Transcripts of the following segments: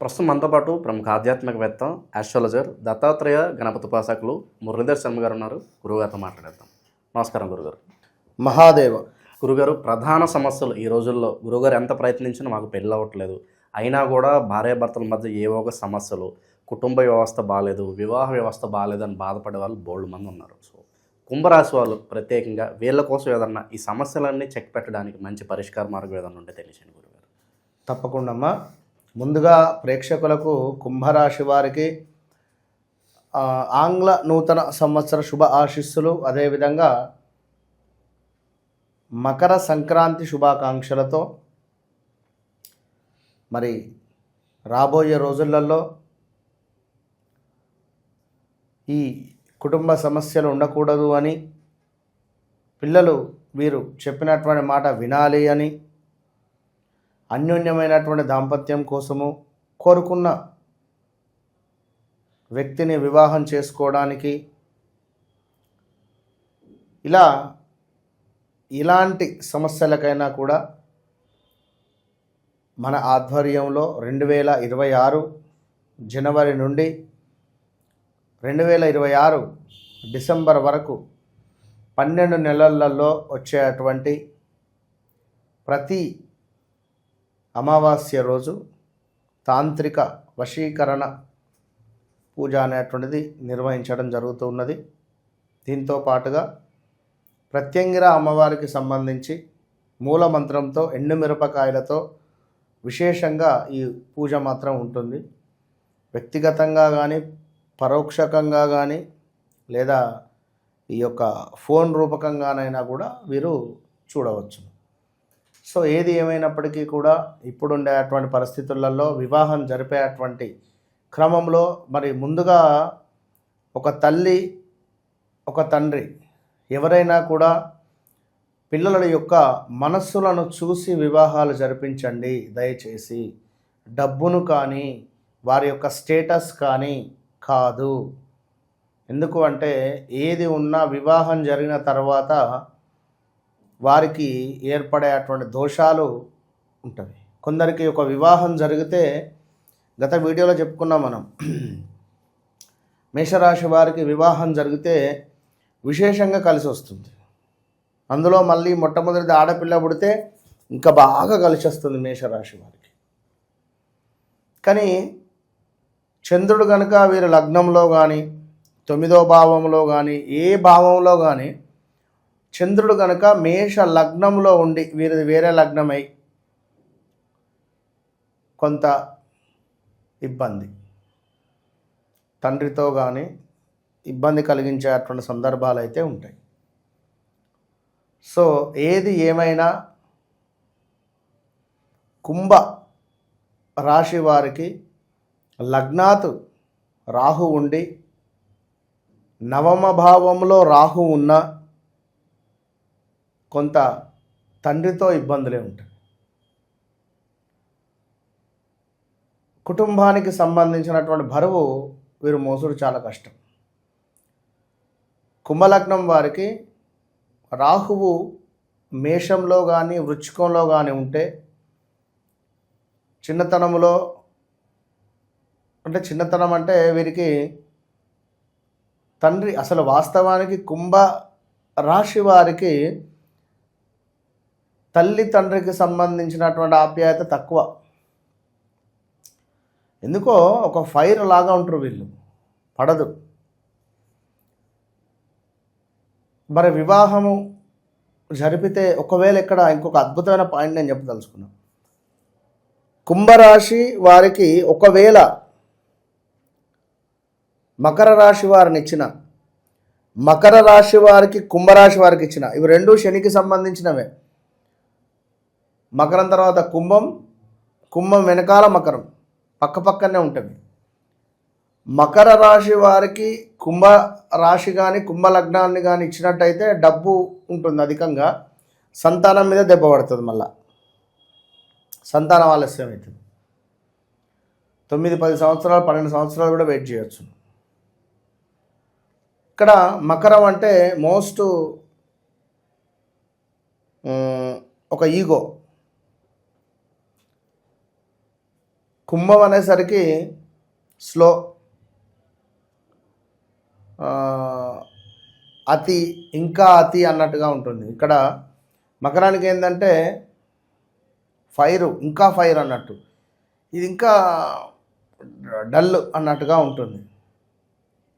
ప్రస్తుతం మనతో పాటు ప్రముఖ ఆధ్యాత్మికవేత్త, ఆస్ట్రాలజర్, దత్తాత్రేయ గణపతి ఉపాసకులు మురళీధర్ శర్మ గారు ఉన్నారు. గురుగారితో మాట్లాడేద్దాం. నమస్కారం గురుగారు. మహాదేవ. గురుగారు, ప్రధాన సమస్యలు ఈ రోజుల్లో గురుగారు ఎంత ప్రయత్నించినా మాకు పెళ్ళి అవ్వట్లేదు, అయినా కూడా భార్యాభర్తల మధ్య ఏవో ఒక సమస్యలు, కుటుంబ వ్యవస్థ బాగాలేదు, వివాహ వ్యవస్థ బాగాలేదు అని బాధపడే వాళ్ళు బోల్డ్ మంది ఉన్నారు. సో కుంభరాశి వాళ్ళు ప్రత్యేకంగా వీళ్ళ కోసం ఏదన్నా ఈ సమస్యలన్నీ చెక్ పెట్టడానికి మంచి పరిష్కార మార్గం ఏదన్నా ఉంటే తెలియచేయండి గురుగారు. తప్పకుండా అమ్మా. ముందుగా ప్రేక్షకులకు కుంభరాశి వారికి ఆంగ్ల నూతన సంవత్సర శుభ ఆశీస్సులు, అదేవిధంగా మకర సంక్రాంతి శుభాకాంక్షలతో మరి రాబోయే రోజులలో ఈ కుటుంబ సమస్యలు ఉండకూడదు అని, పిల్లలు వీరు చెప్పినటువంటి మాట వినాలి అని, అన్యోన్యమైనటువంటి దాంపత్యం కోసము కోరుకున్న వ్యక్తిని వివాహం చేసుకోవడానికి ఇలాంటి సమస్యలకైనా కూడా మన ఆధ్వర్యంలో 2026 జనవరి నుండి 2026 డిసెంబర్ వరకు 12 నెలలలో వచ్చేటువంటి ప్రతి అమావాస్య రోజు తాంత్రిక వశీకరణ పూజ అనేటువంటిది నిర్వహించడం జరుగుతున్నది. దీంతో పాటుగా ప్రత్యంగిర అమ్మవారికి సంబంధించి మూల మంత్రంతో ఎండుమిరపకాయలతో విశేషంగా ఈ పూజ మాత్రం ఉంటుంది. వ్యక్తిగతంగా కానీ, పరోక్షకంగా కానీ, లేదా ఈ యొక్క ఫోన్ రూపకంగానైనా కూడా వీరు చూడవచ్చు. సో ఏది ఏమైనప్పటికీ కూడా ఇప్పుడుండేటువంటి పరిస్థితులలో వివాహం జరిపేటువంటి క్రమంలో మరి ముందుగా ఒక తల్లి, ఒక తండ్రి ఎవరైనా కూడా పిల్లల యొక్క మనస్సులను చూసి వివాహాలు జరిపించండి దయచేసి. డబ్బును కానీ వారి యొక్క స్టేటస్ కానీ కాదు. ఎందుకు అంటే ఏది ఉన్నా వివాహం జరిగిన తర్వాత వారికి ఏర్పడేటువంటి దోషాలు ఉంటాయి. కొందరికి ఒక వివాహం జరిగితే, గత వీడియోలో చెప్పుకున్నాం మనం, మేషరాశి వారికి వివాహం జరిగితే విశేషంగా కలిసి వస్తుంది. అందులో మళ్ళీ మొట్టమొదటిది ఆడపిల్ల పుడితే ఇంకా బాగా కలిసి వస్తుంది మేషరాశి వారికి. కానీ చంద్రుడు కనుక వీరి లగ్నంలో కానీ, 9వ భావంలో కానీ, ఏ భావంలో కానీ చంద్రుడు కనుక మేష లగ్నంలో ఉండి వీరిది వేరే లగ్నమై కొంత ఇబ్బంది, తండ్రితో కానీ ఇబ్బంది కలిగించేటువంటి సందర్భాలు అయితే ఉంటాయి. సో ఏది ఏమైనా కుంభ రాశి వారికి లగ్నాత్ రాహు ఉండి, నవమ భావంలో రాహు ఉన్న కొంత తండ్రితో ఇబ్బందులే ఉంటాయి. కుటుంబానికి సంబంధించినటువంటి బరువు వీరు మోసుడు చాలా కష్టం. కుంభలగ్నం వారికి రాహువు మేషంలో కానీ వృచ్చికంలో కానీ ఉంటే చిన్నతనం అంటే వీరికి తండ్రి, అసలు వాస్తవానికి కుంభ రాశి వారికి తల్లి తండ్రికి సంబంధించినటువంటి ఆప్యాయత తక్కువ. ఎందుకో ఒక ఫైర్ లాగా ఉంటారు వీళ్ళు, పడదు. మరి వివాహము జరిపితే ఒకవేళ ఇక్కడ ఇంకొక అద్భుతమైన పాయింట్ నేను చెప్పదలుచుకున్నాను. కుంభరాశి వారికి ఒకవేళ మకర రాశి వారిని ఇచ్చిన, మకర రాశి వారికి కుంభరాశి వారికి ఇచ్చిన, ఇవి రెండు శనికి సంబంధించినవే. మకరం తర్వాత కుంభం, కుంభం వెనకాల మకరం, పక్కనే ఉంటుంది. మకర రాశి వారికి కుంభ రాశి కానీ కుంభ లగ్నాన్ని కానీ ఇచ్చినట్టయితే డబ్బు ఉంటుంది అధికంగా, సంతానం మీద దెబ్బ పడుతుంది. మళ్ళా సంతానం ఆలస్యం అవుతుంది. 9-10 సంవత్సరాలు 12 సంవత్సరాలు కూడా వెయిట్ చేయొచ్చు. ఇక్కడ మకరం అంటే మోస్ట్ ఒక ఈగో. కుంభం అనేసరికి స్లో, అతి, ఇంకా అతి అన్నట్టుగా ఉంటుంది. ఇక్కడ మకరానికి ఏంటంటే ఫైరు, ఇంకా ఫైర్ అన్నట్టు, ఇది ఇంకా డల్ అన్నట్టుగా ఉంటుంది.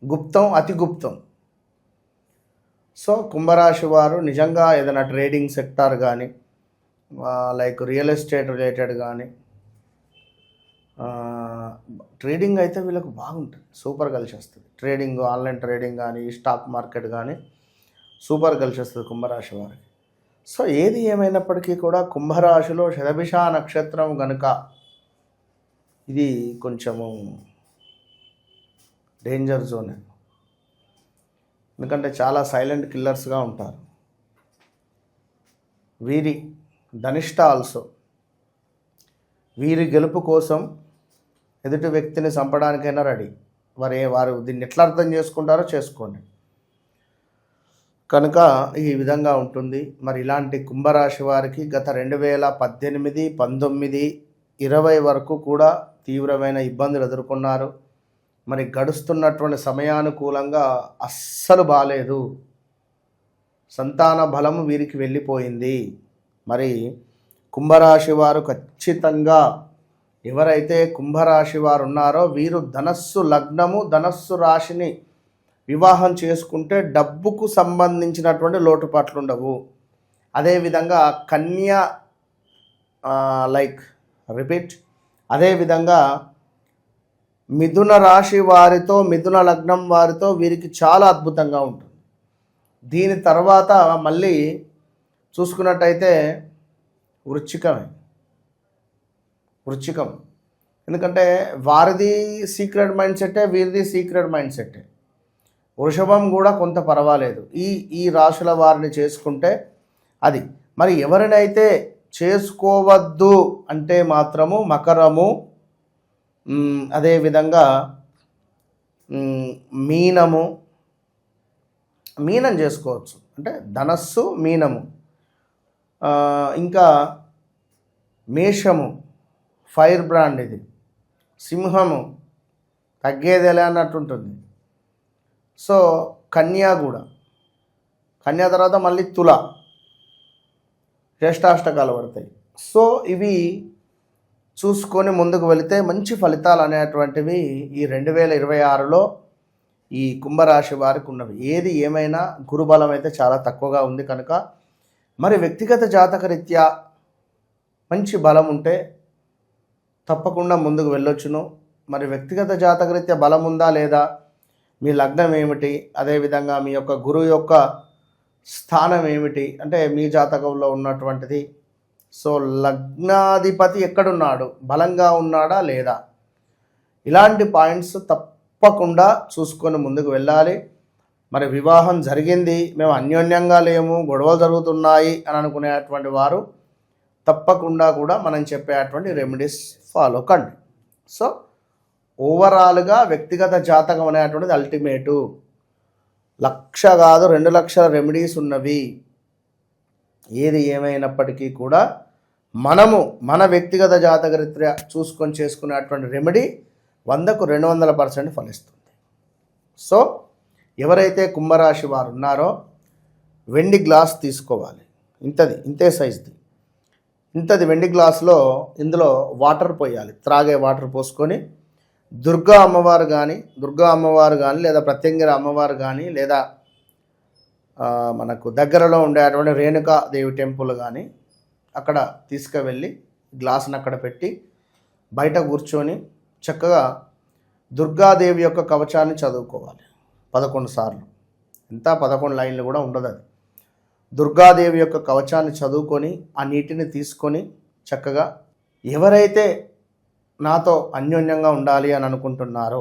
గుప్తం, అతి గుప్తం. సో కుంభరాశి వారు నిజంగా ఏదైనా ట్రేడింగ్ సెక్టార్ కానీ, లైక్ రియల్ ఎస్టేట్ రిలేటెడ్ కానీ, ట్రేడింగ్ అయితే వీళ్ళకు బాగుంటుంది, సూపర్ కలిసి వస్తుంది. ట్రేడింగ్, ఆన్లైన్ ట్రేడింగ్ కానీ, స్టాక్ మార్కెట్ కానీ సూపర్ కలిసి వస్తుంది కుంభరాశి వారికి. సో ఏది ఏమైనప్పటికీ కూడా కుంభరాశిలో శతభిష నక్షత్రం కనుక ఇది కొంచెము డేంజర్ జోనే. ఎందుకంటే చాలా సైలెంట్ కిల్లర్స్గా ఉంటారు. వీరి ధనిష్ట ఆల్సో, వీరి గెలుపు కోసం ఎదుటి వ్యక్తిని చంపడానికైనా రెడీ. వారు దీన్ని ఎట్లా అర్థం చేసుకుంటారో చేసుకోండి. కనుక ఈ విధంగా ఉంటుంది. మరి ఇలాంటి కుంభరాశి వారికి గత 2018, 19, 20 వరకు కూడా తీవ్రమైన ఇబ్బందులు ఎదుర్కొన్నారు. మరి గడుస్తున్నటువంటి సమయానుకూలంగా అస్సలు బాలేదు. సంతాన బలము వీరికి వెళ్ళిపోయింది. మరి కుంభరాశి వారు ఖచ్చితంగా, ఎవరైతే కుంభరాశి వారు ఉన్నారో వీరు ధనస్సు లగ్నము, ధనస్సు రాశిని వివాహం చేసుకుంటే డబ్బుకు సంబంధించినటువంటి లోటుపాట్లు ఉండవు. అదేవిధంగా కన్యా అదేవిధంగా మిథున రాశి వారితో, మిథున లగ్నం వారితో వీరికి చాలా అద్భుతంగా ఉంటుంది. దీని తర్వాత మళ్ళీ చూసుకున్నట్టయితే వృశ్చికం. ఎందుకంటే వారిది సీక్రెట్ మైండ్ సెట్టే, వీరిది సీక్రెట్ మైండ్ సెట్టే. వృషభం కూడా కొంత పర్వాలేదు. ఈ రాశుల వారిని చేసుకుంటే అది. మరి ఎవరినైతే చేసుకోవద్దు అంటే మాత్రము మకరము, అదేవిధంగా మీనం చేసుకోవచ్చు. అంటే ధనస్సు, మీనము, ఇంకా మేషము ఫైర్ బ్రాండ్, ఇది సింహము తగ్గేదేలే అన్నట్టుంటుంది. సో కన్యా తర్వాత మళ్ళీ తుల, జ్యేష్ఠాష్టకాలు పడతాయి. సో ఇవి చూసుకొని ముందుకు వెళితే మంచి ఫలితాలు అనేటువంటివి ఈ 2026లో ఈ కుంభరాశి వారికి ఉన్నవి. ఏది ఏమైనా గురుబలం అయితే చాలా తక్కువగా ఉంది కనుక మరి వ్యక్తిగత జాతక రీత్యా మంచి బలం ఉంటే తప్పకుండా ముందుకు వెళ్ళొచ్చును. మరి వ్యక్తిగత జాతక రీత్యా బలం ఉందా లేదా, మీ లగ్నం ఏమిటి, అదేవిధంగా మీ యొక్క గురువు యొక్క స్థానం ఏమిటి, అంటే మీ జాతకంలో ఉన్నటువంటిది. సో లగ్నాధిపతి ఎక్కడున్నాడు, బలంగా ఉన్నాడా లేదా, ఇలాంటి పాయింట్స్ తప్పకుండా చూసుకొని ముందుకు వెళ్ళాలి. మరి వివాహం జరిగింది, మేము అన్యోన్యంగా లేము, గొడవలు జరుగుతున్నాయి అని అనుకునేటువంటి వారు తప్పకుండా కూడా మనం చెప్పేటువంటి రెమెడీస్ ఫాలో కండి. సో ఓవరాల్గా వ్యక్తిగత జాతకం అనేటువంటిది అల్టిమేటు. 1,00,000 కాదు 2,00,000 రెమెడీస్ ఉన్నవి. ఏది ఏమైనప్పటికీ కూడా మనము మన వ్యక్తిగత జాతక రీత్యా చూసుకొని చేసుకునేటువంటి రెమెడీ 100కు 200% ఫలిస్తుంది. సో ఎవరైతే కుంభరాశి వారు ఉన్నారో వెండి గ్లాస్ తీసుకోవాలి, ఇంతే సైజుది, ఇంతది వెండి గ్లాసులో ఇందులో వాటర్ పోయాలి. త్రాగే వాటర్ పోసుకొని దుర్గా అమ్మవారు కానీ లేదా ప్రత్యంగిర అమ్మవారు కానీ లేదా మనకు దగ్గరలో ఉండేటువంటి రేణుకా దేవి టెంపుల్ కానీ అక్కడ తీసుకువెళ్ళి గ్లాసును అక్కడ పెట్టి బయట కూర్చొని చక్కగా దుర్గాదేవి యొక్క కవచాన్ని చదువుకోవాలి 11 సార్లు. ఎంత 11 లైన్లు కూడా ఉండదు. అది దుర్గాదేవి యొక్క కవచాన్ని చదువుకొని ఆ నీటిని తీసుకొని చక్కగా ఎవరైతే నాతో అన్యోన్యంగా ఉండాలి అని అనుకుంటున్నారో,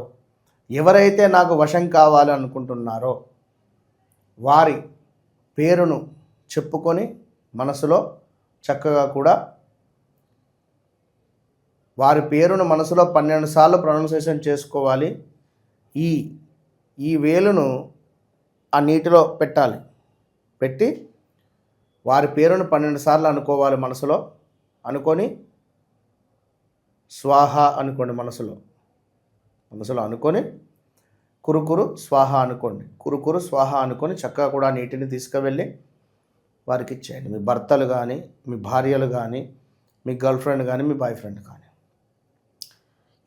ఎవరైతే నాకు వశం కావాలి అనుకుంటున్నారో వారి పేరును చెప్పుకొని మనసులో చక్కగా కూడా వారి పేరును మనసులో 12 సార్లు ప్రొనౌన్సియేషన్ చేసుకోవాలి. ఈ వేలును ఆ నీటిలో పెట్టాలి. పెట్టి వారి పేరును 12 సార్లు అనుకోవాలి మనసులో. అనుకొని స్వాహ అనుకోండి, మనసులో అనుకొని కురుకురు స్వాహ అనుకోండి. కురుకురు స్వాహ అనుకొని చక్కగా కూడా నీటిని తీసుకువెళ్ళి వారికి ఇచ్చేయండి. మీ భర్తలు కానీ, మీ భార్యలు కానీ, మీ గర్ల్ ఫ్రెండ్ కానీ, మీ బాయ్ ఫ్రెండ్ కానీ.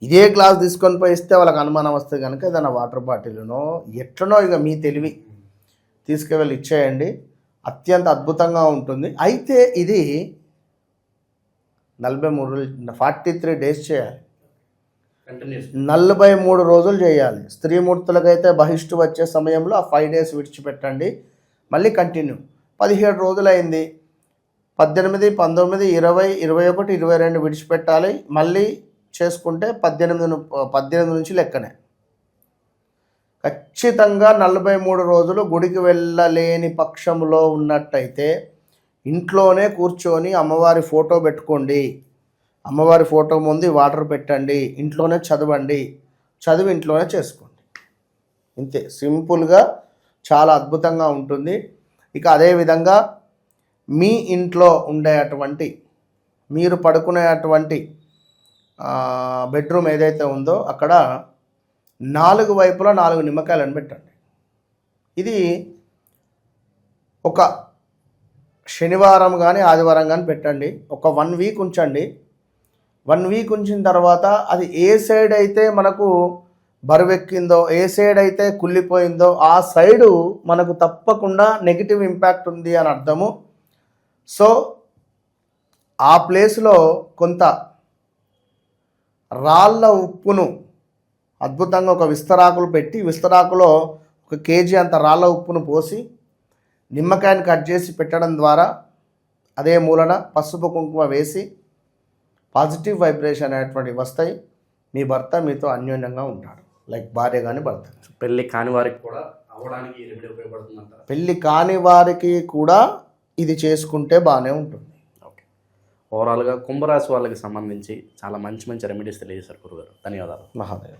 ఇదే గ్లాస్ తీసుకొని పోయి ఇస్తే వాళ్ళకి అనుమానం వస్తే కనుక ఏదైనా వాటర్ బాటిల్నో ఎట్లనో ఇక మీ తెలివి తీసుకువెళ్ళి ఇచ్చేయండి. అత్యంత అద్భుతంగా ఉంటుంది. అయితే ఇది 43 డేస్ చేయాలి. 43 రోజులు చేయాలి. స్త్రీమూర్తులకైతే బహిష్టు వచ్చే సమయంలో ఆ 5 డేస్ విడిచిపెట్టండి, మళ్ళీ కంటిన్యూ. 17 రోజులు అయింది, 18, 19, 20, 21, 22 విడిచిపెట్టాలి. మళ్ళీ చేసుకుంటే 18 నుంచి లెక్కనే. ఖచ్చితంగా 43 రోజులు గుడికి వెళ్ళలేని పక్షంలో ఉన్నట్టయితే ఇంట్లోనే కూర్చొని అమ్మవారి ఫోటో పెట్టుకోండి. అమ్మవారి ఫోటో ముందు వాటర్ పెట్టండి, ఇంట్లోనే చదవండి, చదివి ఇంట్లోనే చేసుకోండి. ఇంతే, సింపుల్గా చాలా అద్భుతంగా ఉంటుంది. ఇక అదేవిధంగా మీ ఇంట్లో ఉండేటువంటి, మీరు పడుకునేటువంటి బెడ్రూమ్ ఏదైతే ఉందో అక్కడ 4 వైపులా 4 నిమ్మకాయలను పెట్టండి. ఇది ఒక శనివారం కానీ ఆదివారం కానీ పెట్టండి. ఒక 1 వీక్ ఉంచండి. 1 వీక్ ఉంచిన తర్వాత అది ఏ సైడ్ అయితే మనకు బరువెక్కిందో, ఏ సైడ్ అయితే కుళ్ళిపోయిందో ఆ సైడు మనకు తప్పకుండా నెగిటివ్ ఇంపాక్ట్ ఉంది అని అర్థము. సో ఆ ప్లేస్లో కొంత రాళ్ళ ఉప్పును అద్భుతంగా ఒక విస్తరాకులు పెట్టి, విస్తరాకులో 1 కేజీ అంత రాళ్ళ ఉప్పును పోసి నిమ్మకాయని కట్ చేసి పెట్టడం ద్వారా అదే మూలన పసుపు కుంకుమ వేసి పాజిటివ్ వైబ్రేషన్ అనేటువంటివి వస్తాయి. మీ భర్త మీతో అన్యోన్యంగా ఉంటాడు, లైక్ భార్య కానీ భర్త. పెళ్ళి కాని వారికి కూడా అవ్వడానికి ఈ రెమెడీ ఉపయోగపడుతుందంటారా? పెళ్ళి కాని వారికి కూడా ఇది చేసుకుంటే బాగానే ఉంటుంది. ఓకే, ఓవరాల్గా కుంభరాశి వాళ్ళకి సంబంధించి చాలా మంచి రెమెడీస్ తెలియజేశారు గురుగారు. ధన్యవాదాలు. మహాదేవ్.